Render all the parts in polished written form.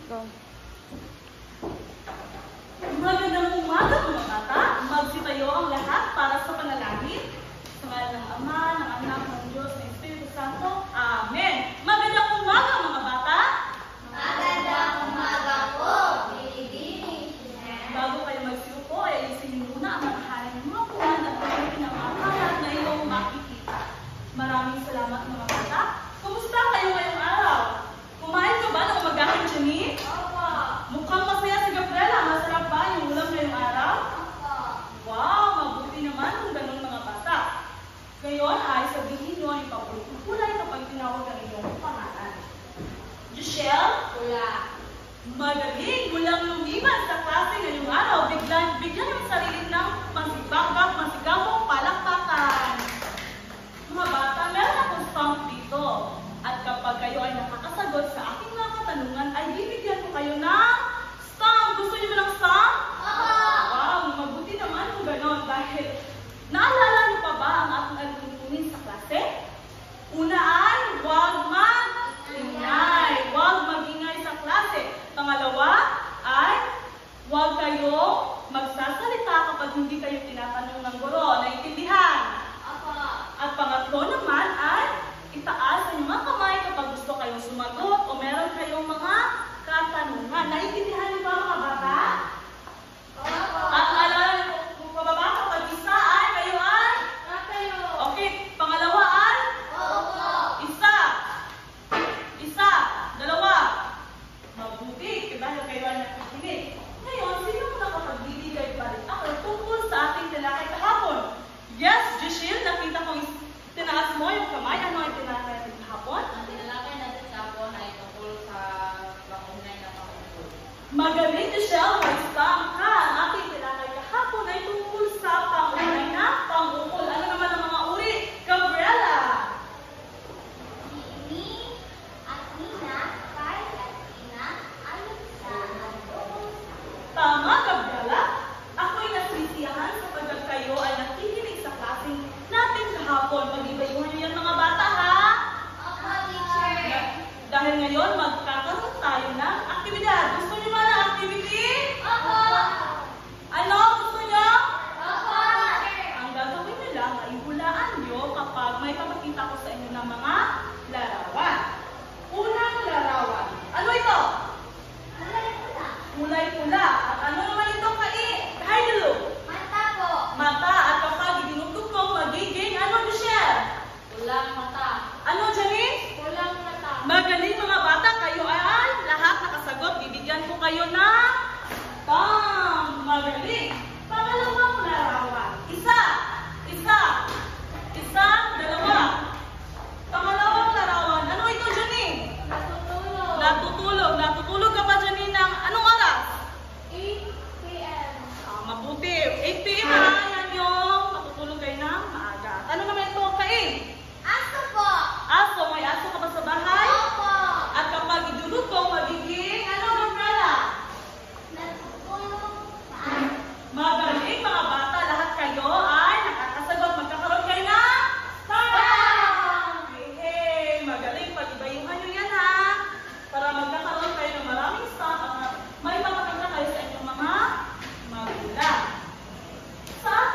Go. Magandang umaga mga bata. Magsitayo ang lahat para sa panalangin. Sa ngalan ng Ama, ng Anak, ng Diyos, ng Espiritu Santo. Amen. Magandang umaga mga bata. Magandang umaga po, Binibini. Bago kayo magsiupo, ay alisin niyo muna ang matahanan ng mga puwan at pagkakin ng mga kalat na iyong makikita. Maraming salamat mga bata. Kumusta kayo ngayong araw? Kumain ka ba ng umagahan, Jenny? Opo. Mukhang masaya si Gabriela. Masarap ba yung ulam ngayong araw? Opo. Wow, mabuti naman kung ganun mga bata. Ngayon ay sabihin niyo ang paboritong kulay kapag tinawag ang iyong pangalan. Giselle? Wala. Magaling! Mulang lumiban sa klase ngayong araw. Bigyan yung sarili ng masigabong palakpakan. Mga bata, meron akong stamp dito. At kapag kayo ay nakakasagot sa aking mga katanungan, ay bibigyan ko kayo ng stamp. Gusto niyo ba ng stamp? Opo. Wow, mabuti naman kung gano'n dahil naalala niyo pa ba ang aking aluntunin sa klase? Una ay huwag mag-ingay. Huwag mag-ingay sa klase. Pangalawa ay huwag kayo magsasalita kapag hindi kayo tinatanong ng guro. Naintindihan? Opo. At pangatlo naman ay itaas ang mga kamay kapag gusto kayong sumagot o meron kayong mga katanungan. Naintindihan niyo ba mga bata? Opo. At alala niyo kung pababa kapag isa ay kayo ay? Tatayo. Okay, pangalawa ay? Opo. Isa. Isa. Dalawa. Mabuti, dahil kayo ay nakikinig. Ngayon, sino mo nakapagbibigay pa rin ako tungkol sa ating talakay kahapon? Yes, Jishil, nakita ko tinaas mo yung kamay. Ano ay tinalakay natin kahapon? Ang tinalakay natin kahapon ay tungkol sa pangunay na pangungkol. Magaling, Jishil, mag-stamp ka. Ang ating tinalakay kahapon ay tungkol sa pangunay na pangungkol. Ano naman ang mga uri? Gabriela. Ni at Nina, Kai at Ina, ayon sa Tama, Gabriela. Ako'y nasisiyahan sapagkat kayo ay nakikinig sa klaseng natin kahapon. Mag-ibayuhan niyo yan mga bata, ha? Opo, teacher. Dahil ngayon, magkakaroon tayo ng aktibidad. Gusto niyo ba ng activity? Opo. Ano? Gusto niyo? Opo, teacher. Ang gagawin niyo lang ay hulaan niyo kapag may papakita ko sa inyo ng mga larawan. Unang larawan. Ano ito? Kulay pula. At ano naman ito Haidulu? Mata po. Mata. At kapag dinugtog ko, magiging ano, Michelle? Ulang mata. Ano, Janice? Ulang mata. Magaling mga bata, kayo ay lahat nakasagot. Bibigyan ko kayo ng stamp. Magaling. Pangalawang larawan. Isa. Dalawa. Pangalawang larawan. Ano ito, Janine? Natutulog. Natutulog ka ba, Janine, ng anong oras? 8 p.m. Mabuti. 8 p.m. ha? Yan yung matutulog kayo ng maaga. At ano naman ito, Aso po. Aso. May aso ka ba sa bahay? Opo. At kapag idulog ko, magiging ano, Gabriela? Natutulog. Magaling mga bata, lahat kayo ay nakakasagot. Magkakaroon kayo na stamp! Hey, magaling. Pag-ibayuhan nyo yan ha. Para magkakaroon kayo ng maraming stamp at may mapakita kayo sa inyong mga magulang. Sa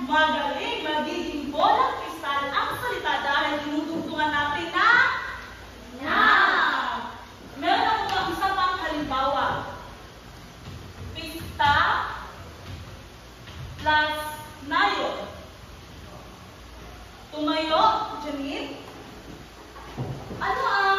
magaling magiging bolang kristal ang salita dahil dinudugtungan natin na na. Meron ako pang isa pang halimbawa. Pista plus nayo. Tumayo, Janine. Ano ang